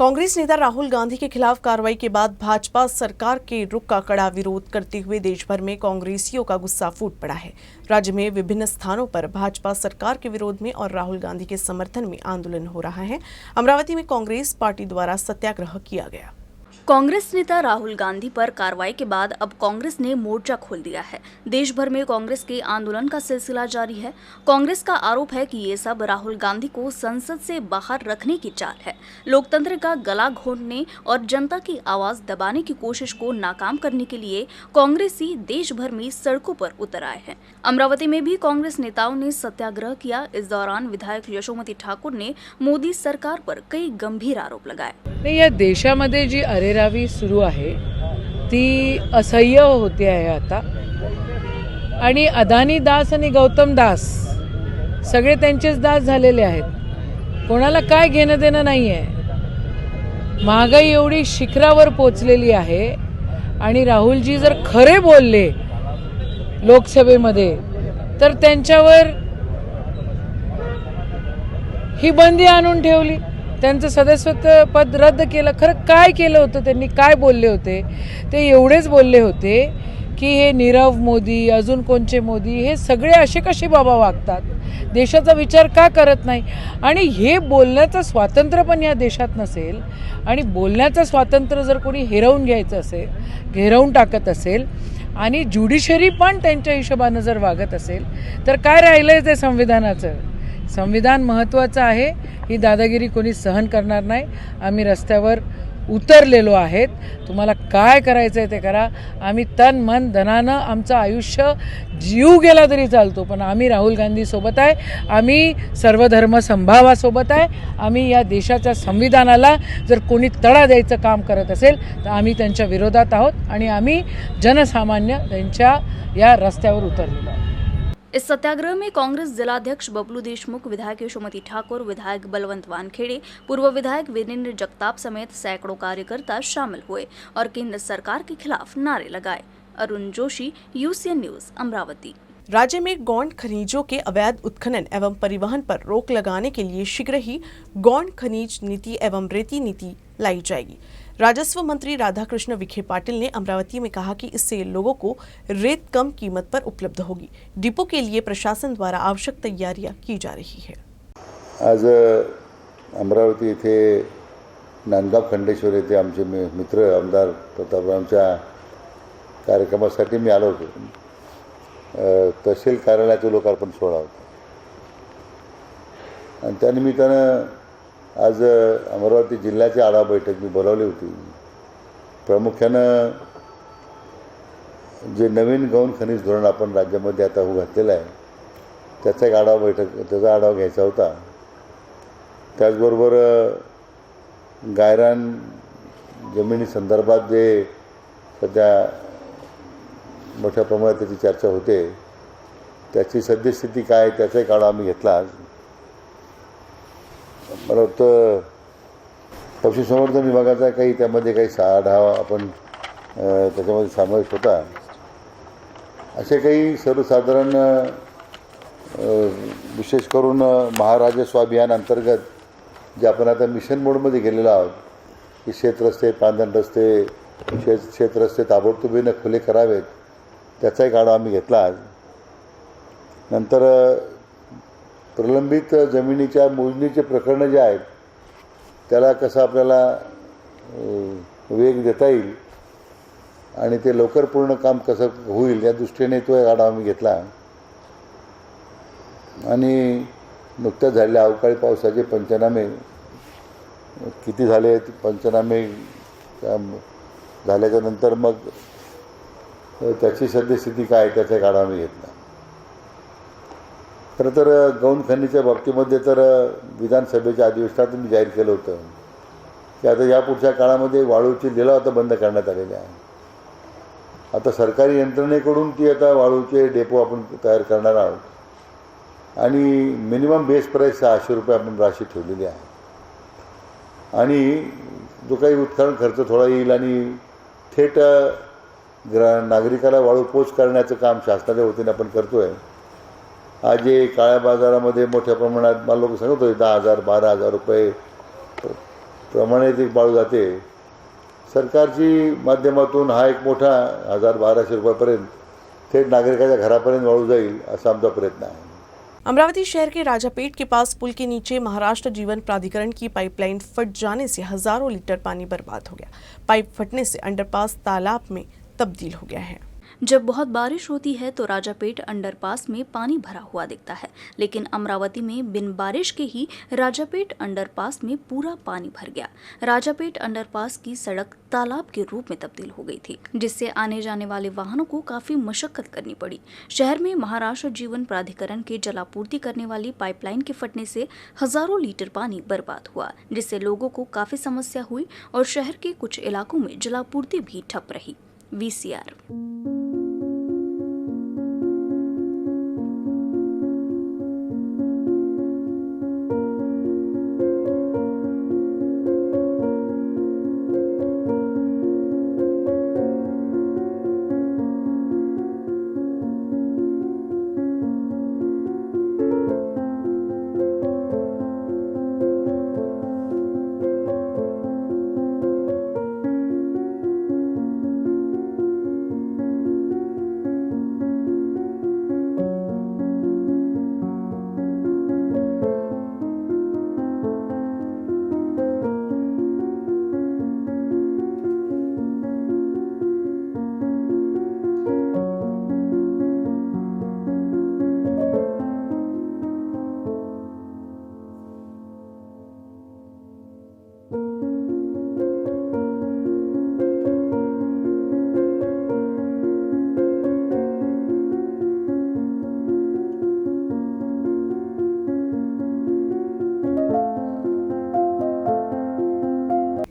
कांग्रेस नेता राहुल गांधी के खिलाफ कार्रवाई के बाद भाजपा सरकार के रुख का कड़ा विरोध करते हुए देश भर में कांग्रेसियों का गुस्सा फूट पड़ा है। राज्य में विभिन्न स्थानों पर भाजपा सरकार के विरोध में और राहुल गांधी के समर्थन में आंदोलन हो रहा है। अमरावती में कांग्रेस पार्टी द्वारा सत्याग्रह किया गया। कांग्रेस नेता राहुल गांधी पर कार्रवाई के बाद अब कांग्रेस ने मोर्चा खोल दिया है। देश भर में कांग्रेस के आंदोलन का सिलसिला जारी है। कांग्रेस का आरोप है कि ये सब राहुल गांधी को संसद से बाहर रखने की चाल है। लोकतंत्र का गला घोंटने और जनता की आवाज दबाने की कोशिश को नाकाम करने के लिए कांग्रेसी देश भर में सड़कों पर उतर आए हैं। अमरावती में भी कांग्रेस नेताओं ने सत्याग्रह किया। इस दौरान विधायक यशोमती ठाकुर ने मोदी सरकार पर कई गंभीर आरोप लगाए। नाही, या देशामध्ये जी अरेरावी सुरू आहे ती असह्य होते आहे आता। आणि अदानी दास आणि गौतम दास सगळे त्यांचेच दास झालेले आहेत। कोणाला काय घेणं देणं नाही आहे। महागाई एवढी शिखरावर पोचलेली आहे आणि राहुलजी जर खरे बोलले लोकसभेमध्ये तर त्यांच्यावर ही बंदी आणून ठेवली। त्यांचं सदस्यत्व पद रद्द केलं। खरं काय केलं होतं, त्यांनी काय बोलले होते? ते एवढेच बोलले होते की हे नीरव मोदी, अजून कोणचे मोदी, हे सगळे असे कसे बाबा वागतात, देशाचा विचार का करत नाही। आणि हे बोलण्याचं स्वातंत्र्य पण या देशात नसेल आणि बोलण्याचं स्वातंत्र्य जर कोणी हिरावून घ्यायचं असेल, हिरावून टाकत असेल आणि ज्युडिशरी पण त्यांच्या हिशोबानं जर वागत असेल तर काय राहिलंय ते संविधानाचं? संविधान महत्त्वाचं आहे। ही दादागिरी कोणी सहन करणार नाही। आम्ही रस्त्यावर उतरलेलो आहेत। तुम्हाला काय करायचं आहे ते करा। आम्ही तन मन धनानं आमचं आयुष्य जीव गेला तरी चालतो, पण आम्ही राहुल गांधी सोबत आहे। आम्ही सर्वधर्म समभावासोबत आहे। आम्ही या देशाच्या संविधानाला जर कोणी तडा द्यायचं काम करत असेल तर आम्ही त्यांच्या विरोधात आहोत आणि आम्ही जनसामान्य त्यांच्या या रस्त्यावर उतरलेलो आहोत। इस सत्याग्रह में कांग्रेस जिलाध्यक्ष बबलू देशमुख, विधायक यशोमती ठाकुर, विधायक बलवंत वानखेड़े, पूर्व विधायक वीरेंद्र जगताप समेत सैकड़ों कार्यकर्ता शामिल हुए और केंद्र सरकार के खिलाफ नारे लगाए। Arun Joshi, UCN news, Amravati. राज्य में गौण खनिजों के अवैध उत्खनन एवं परिवहन पर रोक लगाने के लिए शीघ्र ही गौण खनिज नीति एवं रेती नीति लाई जाएगी। राजस्व मंत्री राधाकृष्ण विखे पाटिल ने अमरावती में कहा कि इससे लोगों को रेत कम कीमत पर उपलब्ध होगी। डिपो के लिए प्रशासन द्वारा आवश्यक तैयारियां की जा रही है। आज अमरावती येथे नांदगाव खंडेश्वर येथे आमचे मित्र आमदार प्रतापरावच्या कार्यक्रमासाठी मी आलो होतो। तहसील कार्यालयाचे लोकार्पण सोहळा होता आणि त्यानिमित्तानं आज अमरावती जिल्ह्याची आढावा बैठक मी बोलावली होती। प्रामुख्यानं जे नवीन गौण खनिज धोरण आपण राज्यामध्ये आता घातलेलं आहे त्याचा एक आढावा घ्यायचा होता। त्याचबरोबर गायरान जमिनी संदर्भात जे सध्या मोठ्या प्रमाणात त्याची चर्चा होते त्याची सद्यस्थिती काय त्याचा एक आढावा आम्ही घेतला। आज मला वाटतं पशुसंवर्धन विभागाचा काही त्यामध्ये काही आढावा आपण त्याच्यामध्ये समावेश होता। असे काही सर्वसाधारण विशेष करून महाराजस्व अभियान अंतर्गत जे आपण आता मिशन मोडमध्ये गेलेलो आहोत की शेतरस्ते, पांधन रस्ते, शेतरस्ते ताबडतोबीने खुले करावेत त्याचा एक आढावा आम्ही घेतला। आज नंतर प्रलंबित जमिनीच्या मोजणीचे प्रकरणं जे आहेत त्याला कसं आपल्याला वेग देता येईल आणि ते लवकर पूर्ण काम कसं होईल या दृष्टीने तो एक आढावा आम्ही घेतला। आणि नुकत्याच झालेल्या अवकाळी पावसाचे पंचनामे किती झाले, पंचनामे झाल्याच्या नंतर मग त्याची सद्यस्थिती काय त्याचा एक आढावा आम्ही घेतला। खरं तर गौण खनिजच्या बाबतीमध्ये तर विधानसभेच्या अधिवेशनात मी जाहीर केलं होतं की आता यापुढच्या काळामध्ये वाळूची लिलाव आता बंद करण्यात आलेले आहे। आता सरकारी यंत्रणेकडून ती आता वाळूचे डेपो आपण तयार करणार आहोत आणि मिनिमम बेस प्राईस 600 रुपये आपण राशी ठेवलेली आहे आणि जो काही उत्खनन खर्च थोडा येईल आणि थेट नागरिकाला वाळू पोच करण्याचं काम शासनाच्या वतीने आपण करतो आहे। आज जे काळ्या बाजारामध्ये मोठ्या प्रमाणात मला लोक सांगत होते 10,000 12,000 रुपये प्रमाणे ते बाळू जाते. सरकारची माध्यमातून हा एक मोठा 1,000-1,200 रुपयापर्यंत थेट नागरिकाच्या घरापर्यंत वाळू जाईल असा आमचा प्रयत्न आहे. अमरावती शहर के राजापेट के पास पुल के नीचे महाराष्ट्र जीवन प्राधिकरण की पाइपलाइन फट जाने से हजारों लीटर पानी बर्बाद हो गया. पाइप फटने से अंडरपास तालाब में तब्दील हो गया है. जब बहुत बारिश होती है तो राजापेट अंडरपास में पानी भरा हुआ दिखता है, लेकिन अमरावती में बिन बारिश के ही राजापेट अंडरपास में पूरा पानी भर गया. राजापेट अंडरपास की सड़क तालाब के रूप में तब्दील हो गई थी, जिससे आने जाने वाले वाहनों को काफी मशक्कत करनी पड़ी. शहर में महाराष्ट्र जीवन प्राधिकरण के जलापूर्ति करने वाली पाइपलाइन के फटने से हजारों लीटर पानी बर्बाद हुआ, जिससे लोगों को काफी समस्या हुई और शहर के कुछ इलाकों में जलापूर्ति भी ठप रही. VCR.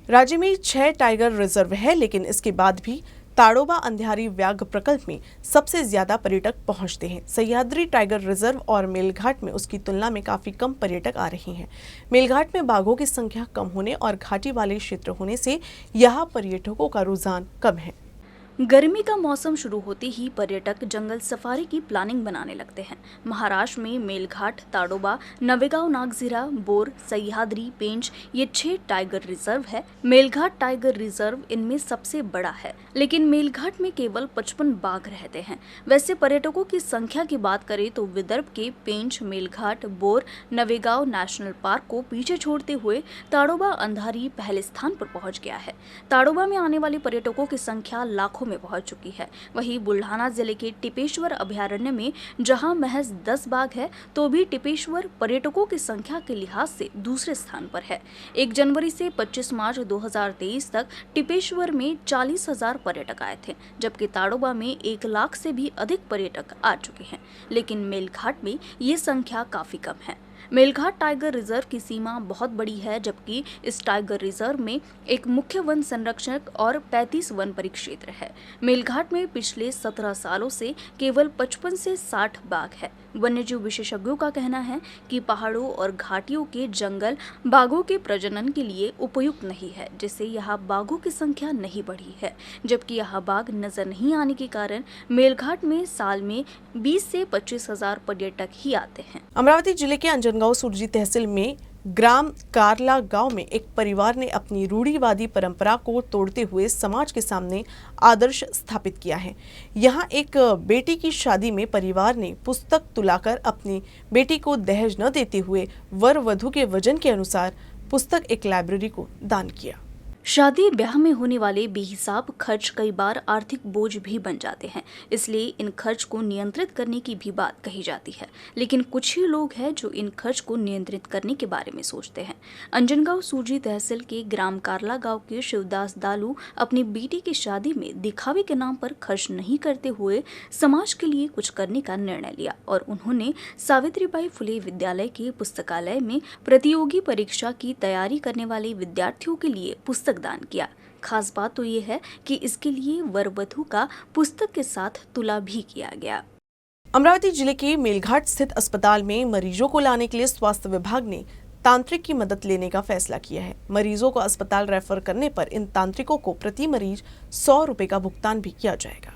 राज्य में 6 टाइगर रिजर्व है, लेकिन इसके बाद भी ताड़ोबा अंधियारी व्याघ्र प्रकल्प में सबसे ज्यादा पर्यटक पहुंचते हैं. सह्याद्री टाइगर रिजर्व और मेलघाट में उसकी तुलना में काफी कम पर्यटक आ रहे हैं. मेलघाट में बाघों की संख्या कम होने और घाटी वाले क्षेत्र होने से यहाँ पर्यटकों का रुझान कम है. गर्मी का मौसम शुरू होते ही पर्यटक जंगल सफारी की प्लानिंग बनाने लगते हैं. महाराष्ट्र में मेलघाट, ताडोबा, नवेगांव, नागझिरा, बोर, सह्याद्री, पेंच ये 6 टाइगर रिजर्व है. मेलघाट टाइगर रिजर्व इनमें सबसे बड़ा है, लेकिन मेलघाट में केवल 55 बाघ रहते हैं. वैसे पर्यटकों की संख्या की बात करें तो विदर्भ के पेंच, मेलघाट, बोर, नवेगांव नेशनल पार्क को पीछे छोड़ते हुए ताडोबा अंधारी पहले स्थान पर पहुंच गया है. ताडोबा में आने वाले पर्यटकों की संख्या लाखों में पहुंच चुकी है. वहीं बुल्ढाना जिले के टिपेश्वर अभयारण्य में जहां महज 10 बाघ है, तो भी टिपेश्वर पर्यटकों की संख्या के लिहाज से दूसरे स्थान पर है. 1 जनवरी से 25 मार्च 2023 तक टिपेश्वर में 40,000 पर्यटक आए थे, जबकि ताडोबा में 1 लाख से भी अधिक पर्यटक आ चुके हैं. लेकिन मेलघाट में ये संख्या काफी कम है. मेलघाट टाइगर रिजर्व की सीमा बहुत बड़ी है, जबकि इस टाइगर रिजर्व में एक मुख्य वन संरक्षक और 35 वन परिक्षेत्र है. मेलघाट में पिछले 17 सालों से केवल 55 से 60 बाघ है. वन्यजीव विशेषज्ञों का कहना है कि पहाड़ों और घाटियों के जंगल बाघों के प्रजनन के लिए उपयुक्त नहीं है, जिससे यहाँ बाघों की संख्या नहीं बढ़ी है. जबकि यहाँ बाघ नजर नहीं आने के कारण मेलघाट में साल में 20 से 25,000 पर्यटक ही आते हैं. अमरावती जिले के अंजनगांव सुरजी तहसील में ग्राम कारला गांव में एक परिवार ने अपनी रूढ़िवादी परंपरा को तोड़ते हुए समाज के सामने आदर्श स्थापित किया है. यहां एक बेटी की शादी में परिवार ने पुस्तक तुलाकर अपनी बेटी को दहेज न देते हुए वर वधू के वजन के अनुसार पुस्तक एक लाइब्रेरी को दान किया. शादी ब्याह में होने वाले बेहिसाब खर्च कई बार आर्थिक बोझ भी बन जाते हैं, इसलिए इन खर्च को नियंत्रित करने की भी बात कही जाती है. लेकिन कुछ ही लोग हैं जो इन खर्च को नियंत्रित करने के बारे में सोचते हैं. अंजनगांव सूजी तहसील के ग्राम कारला गांव के शिवदास दालू अपनी बेटी की शादी में दिखावे के नाम पर खर्च नहीं करते हुए समाज के लिए कुछ करने का निर्णय लिया और उन्होंने सावित्रीबाई फुले विद्यालय के पुस्तकालय में प्रतियोगी परीक्षा की तैयारी करने वाले विद्यार्थियों के लिए पुस्तक दान किया. खास बात तो ये है कि इसके लिए वर वधू का पुस्तक के साथ तुला भी किया गया. अमरावती जिले के मेलघाट स्थित अस्पताल में मरीजों को लाने के लिए स्वास्थ्य विभाग ने तांत्रिक की मदद लेने का फैसला किया है. मरीजों को अस्पताल रेफर करने पर इन तांत्रिकों को प्रति मरीज 100 रुपए का भुगतान भी किया जाएगा.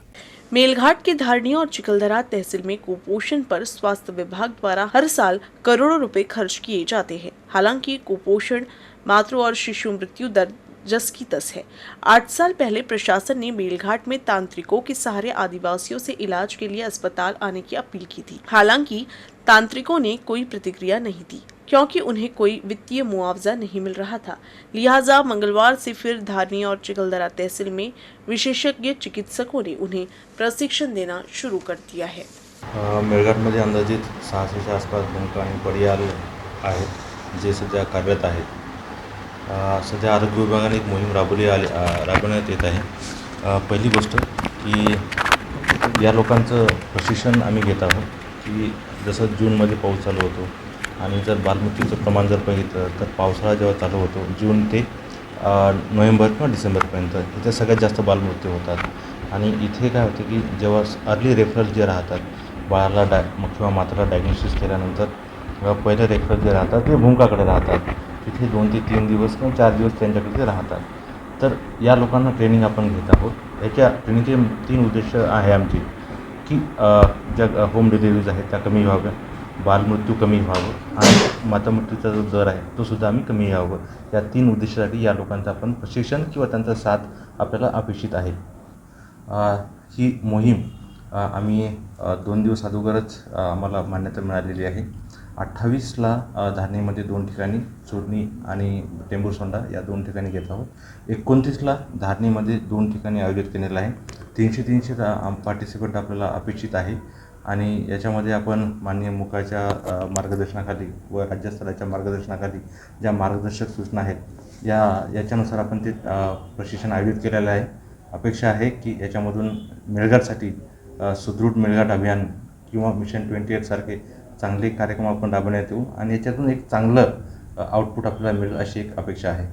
मेलघाट के धारनी और चिकलदरा तहसील में कुपोषण पर स्वास्थ्य विभाग द्वारा हर साल करोड़ों रुपए खर्च किए जाते हैं। हालांकि कुपोषण मातृ और शिशु मृत्यु दर जस की तस है। 8 साल पहले प्रशासन ने मेलघाट में तांत्रिकों के सहारे आदिवासियों से इलाज के लिए अस्पताल आने की अपील की थी। हालांकि तांत्रिकों ने कोई प्रतिक्रिया नहीं दी क्योंकि उन्हें कोई वित्तीय मुआवजा नहीं मिल रहा था। लिहाजा मंगलवार से फिर धारनी और चिकलदरा तहसील में विशेषज्ञ चिकित्सकों ने उन्हें प्रशिक्षण देना शुरू कर दिया है। मेळघाटमध्ये अंदाजित 600च्या आसपास भूमिका आणि पर्याय आहेत जे सध्या कार्यरत आहेत। सध्या आरोग्य विभागाने एक मोहीम राबवण्यात येत आहे। पहिली गोष्ट की या लोकांचं प्रशिक्षण आम्ही घेत आहोत की जसं जूनमध्ये पाऊस चालू होतो आणि जर बालमृत्यूचं प्रमाण जर बघितलं तर पावसाळा जेव्हा चालू होतो जून ते नोव्हेंबर किंवा डिसेंबरपर्यंत इथे सगळ्यात जास्त बालमृत्यू होतात। आणि इथे काय होते की जेव्हा अर्ली रेफरल जे राहतात बाळाला किंवा माताला डायग्नोसिस केल्यानंतर पहिले रेफरल जे राहतात ते भूमकाकडे राहतात। तिथे 2 ते 3 दिवस किंवा 4 दिवस त्यांच्याकडे ते राहतात। तर या लोकांना ट्रेनिंग आपण घेत आहोत। याच्या ट्रेनिंगचे 3 उद्देश आहे आमची की ज्या होम डिलिव्हरीज आहेत त्या कमी व्हाव्या, बालमृत्यू कमी व्हावं आणि मातामृत्यूचा जो दर आहे तो सुद्धा आम्ही कमी व्हावं। या 3 उद्देशासाठी या लोकांचं आपण प्रशिक्षण किंवा त्यांचा साथ आपल्याला अपेक्षित आहे। ही मोहीम आम्ही 2 दिवस अगोदरच आम्हाला मान्यता मिळालेली आहे। 28ला धारणीमध्ये 2 ठिकाणी चोरणी आणि टेंभुरसोंडा या 2 ठिकाणी घेत आहोत। 29ला धारणीमध्ये 2 ठिकाणी आयोजित केलेलं आहे। 300 पार्टिसिपंट आपल्याला अपेक्षित आहे आणि याच्यामध्ये आपण माननीय मुखाच्या मार्गदर्शनाखाली व राज्यस्तराच्या मार्गदर्शनाखाली ज्या मार्गदर्शक सूचना आहेत याच्यानुसार आपण ते प्रशिक्षण आयोजित केलेलं आहे। अपेक्षा आहे की याच्यामधून मेळघाटसाठी सुदृढ मेळघाट अभियान किंवा मिशन 28 सारखे चांगले कार्यक्रम आपण राबवण्यात येऊ आणि याच्यातून एक चांगलं आउटपुट आपल्याला मिळेल अशी एक अपेक्षा आहे।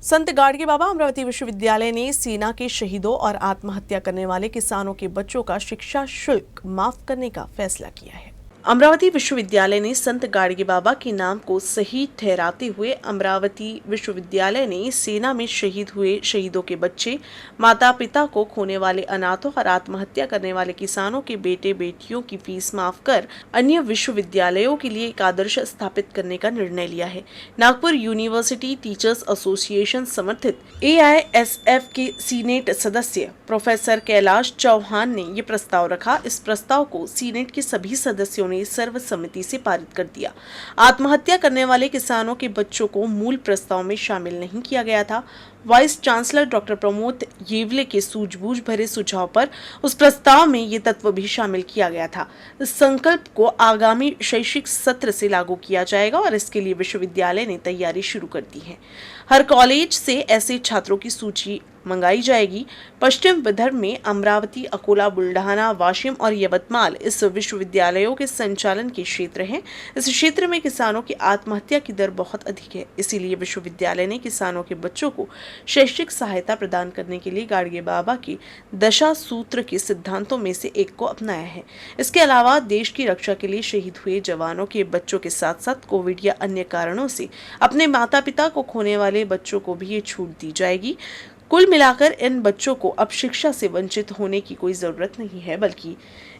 संत गाडगे बाबा अमरावती विश्वविद्यालय ने सेना के शहीदों और आत्महत्या करने वाले किसानों के बच्चों का शिक्षा शुल्क माफ करने का फैसला किया है। अमरावती विश्वविद्यालय ने संत गाडगे बाबा के नाम को सही ठहराते हुए अमरावती विश्वविद्यालय ने सेना में शहीद हुए शहीदों के बच्चे, माता पिता को खोने वाले अनाथों और आत्महत्या करने वाले किसानों के बेटे बेटियों की फीस माफ कर अन्य विश्वविद्यालयों के लिए एक आदर्श स्थापित करने का निर्णय लिया है। नागपुर यूनिवर्सिटी टीचर्स एसोसिएशन समर्थित AISF के सीनेट सदस्य प्रोफेसर कैलाश चौहान ने ये प्रस्ताव रखा। इस प्रस्ताव को सीनेट के सभी सदस्यों ने सर्वसम्मति से पारित कर दिया। आत्महत्या करने वाले किसानों के बच्चों को मूल प्रस्ताव में शामिल नहीं किया गया था। Vice chancellor doctor Pramod Yevle के सूझबूझ भरे सुझाव पर उस प्रस्ताव में ये तत्व भी शामिल किया गया था। इस संकल्प को आगामी शैक्षिक सत्र से लागू किया जाएगा और इसके लिए विश्वविद्यालय ने तैयारी शुरू कर दी है। हर कॉलेज से ऐसे छात्रों की सूची मंगाई जाएगी। पश्चिम विदर्भ में अमरावती, अकोला, बुल्ढाना, वाशिम और यवतमाल इस विश्वविद्यालयों के संचालन के क्षेत्र हैं। इस क्षेत्र में किसानों की आत्महत्या की दर बहुत अधिक है, इसीलिए विश्वविद्यालय ने किसानों के बच्चों को शैक्षिक सहायता प्रदान करने के लिए गाडगे बाबा के दशा सूत्र के सिद्धांतों में से एक को अपनाया है। इसके अलावा देश की रक्षा के लिए शहीद हुए जवानों के बच्चों के साथ साथ कोविड या अन्य कारणों से अपने माता पिता को खोने वाले बच्चों को भी ये छूट दी जाएगी। कुल मिलाकर इन बच्चों को अब शिक्षा से वंचित होने की कोई जरूरत नहीं है, बल्कि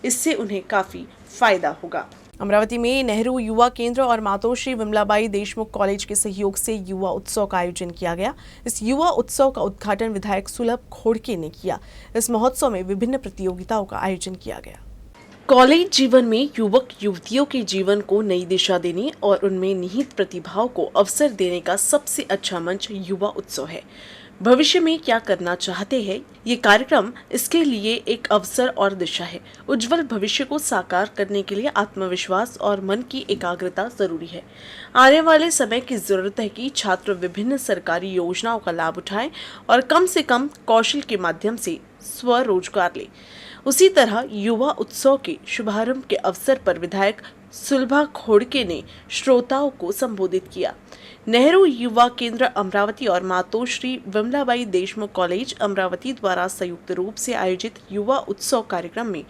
इससे उन्हें काफी फायदा होगा। अमरावती में नेहरू युवा केंद्र और मातोश्री विमलाबाई देशमुख कॉलेज के सहयोग से युवा उत्सव का आयोजन किया गया। इस युवा उत्सव का उद्घाटन विधायक सुलभ खोड़के ने किया। इस महोत्सव में विभिन्न प्रतियोगिताओं का आयोजन किया गया। कॉलेज जीवन में युवक युवतियों के जीवन को नई दिशा देने और उनमें निहित प्रतिभाओं को अवसर देने का सबसे अच्छा मंच युवा उत्सव है। भविष्य में क्या करना चाहते हैं, ये कार्यक्रम इसके लिए एक अवसर और दिशा है। उज्जवल भविष्य को साकार करने के लिए आत्मविश्वास और मन की एकाग्रता जरूरी है। आने वाले समय की जरूरत है कि छात्र विभिन्न सरकारी योजनाओं का लाभ उठाएं और कम से कम कौशल के माध्यम से स्वरोजगार लें। उसी तरह युवा उत्सव के शुभारंभ के अवसर पर विधायक सुलभा खोड़के ने श्रोताओं को संबोधित किया। नेहरू युवा केंद्र अमरावती और मातोश्री विमलाबाई देशमुख कॉलेज अमरावती द्वारा संयुक्त रूप से आयोजित युवा उत्सव कार्यक्रम में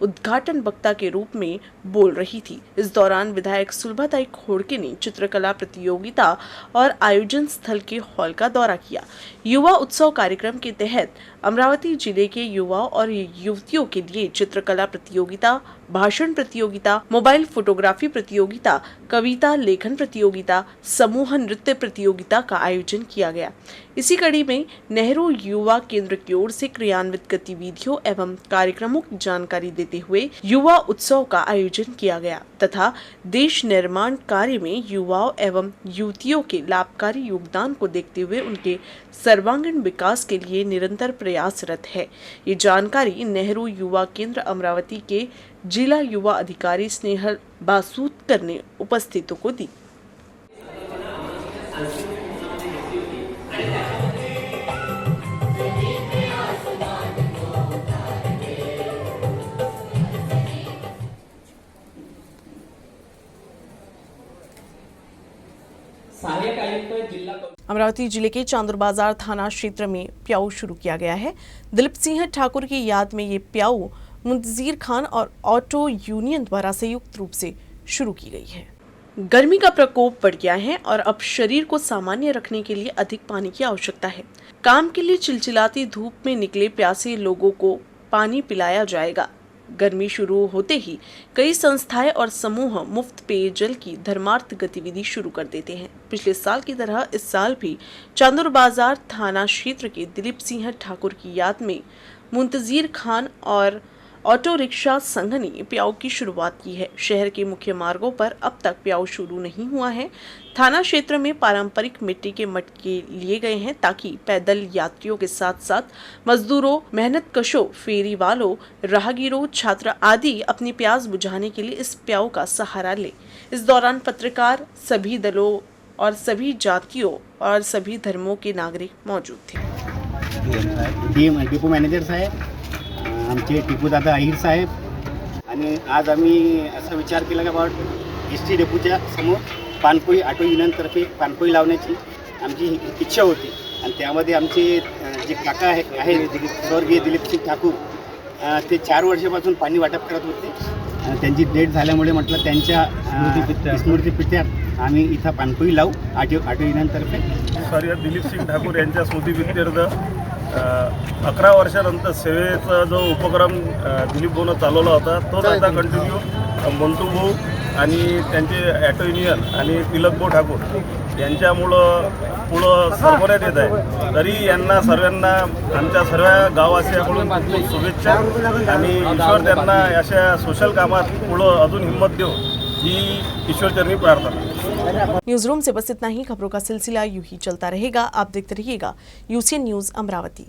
उद्घाटन वक्ता के रूप में बोल रही थी। इस दौरान विधायक सुलभाताई खोड़के ने चित्रकला प्रतियोगिता और आयोजन स्थल के हॉल का दौरा किया। युवा उत्सव कार्यक्रम के तहत अमरावती जिले के युवाओं और युवतियों के लिए चित्रकला प्रतियोगिता, भाषण प्रतियोगिता, मोबाइल फोटोग्राफी प्रतियोगिता, कविता लेखन प्रतियोगिता, समूह नृत्य प्रतियोगिता का आयोजन किया गया। इसी कड़ी में नेहरू युवा केंद्र की ओर से क्रियान्वित गतिविधियों एवं कार्यक्रमों की जानकारी देते हुए युवा उत्सव का आयोजन किया गया तथा देश निर्माण कार्य में युवाओं एवं युवतियों के लाभकारी योगदान को देखते हुए उनके सर्वांगीण विकास के लिए निरंतर प्रयासरत है। ये जानकारी नेहरू युवा केंद्र अमरावती के जिला युवा अधिकारी स्नेहल बासूदकर ने उपस्थितों को दी। अमरावती जिले के चांदुर बाजार थाना क्षेत्र में प्याऊ शुरू किया गया है। दिलीप सिंह ठाकुर की याद में ये प्याऊ मुंतजीर खान और ऑटो यूनियन द्वारा संयुक्त रूप से शुरू की गई है। गर्मी का प्रकोप बढ़ गया है और अब शरीर को सामान्य रखने के लिए अधिक पानी की आवश्यकता है। काम के लिए चिलचिलाती धूप में निकले प्यासे लोगों को पानी पिलाया जाएगा। गर्मी शुरू होते ही कई संस्थाएं और समूह मुफ्त पेयजल की धर्मार्थ गतिविधि शुरू कर देते हैं। पिछले साल की तरह इस साल भी चांदुर बाजार थाना क्षेत्र के दिलीप सिंह ठाकुर की याद में मुंतजीर खान और ऑटो रिक्शा संघ ने प्याऊ की शुरुआत की है। शहर के मुख्य मार्गों पर अब तक प्याऊ शुरू नहीं हुआ है। थाना क्षेत्र में पारंपरिक मिट्टी के मटके लिए गए हैं ताकि पैदल यात्रियों के साथ साथ मजदूरों, मेहनतकशों, फेरी वालों, राहगीरों, छात्र आदि अपनी प्यास बुझाने के लिए इस प्याऊ का सहारा ले। इस दौरान पत्रकार, सभी दलों और सभी जातियों और सभी धर्मों के नागरिक मौजूद थे। डिपो मॅनेजर साहेब, आमचे टिपूदादा अहिर साहेब, आणि आज आम्ही असा विचार केला की बाबा एस टी डेपोच्या समोर पानपोई ऑटो युनियनतर्फे पानपोई लावण्याची आमची इच्छा होती आणि त्यामध्ये आमचे जे काका आहेत स्वर्गीय दिलीपसिंग ठाकूर, ते 4 वर्षापासून पाणी वाटप करत होते। त्यांची डेट झाल्यामुळे म्हटलं त्यांच्या स्मृतिप्रित्यार्थ आम्ही इथं पानपोई लावू ऑटो युनियनतर्फे। स्वर्गीय दिलीपसिंग ठाकूर यांच्या स्मृतिप्रित्यर्थ 11 वर्षानंतर सेवेचा जो उपक्रम दिलीप भाऊनं चालवला होता तोच आता कंटिन्यू मंटू भाऊ आणि त्यांचे ऑटो युनियन आणि तिलक भाऊ ठाकूर यांच्यामुळं पुढं सरकवण्यात येत आहे। तरी यांना सर्वांना आमच्या सर्व गाववासियांकडून खूप शुभेच्छा आणि ईश्वर त्यांना अशा सोशल कामात पुढं अजून हिंमत देऊ ही ईश्वरचरणी प्रार्थना। न्यूज रूम से बस इतना ही। खबरों का सिलसिला यूं ही चलता रहेगा। आप देखते रहिएगा यूसीएन न्यूज अमरावती।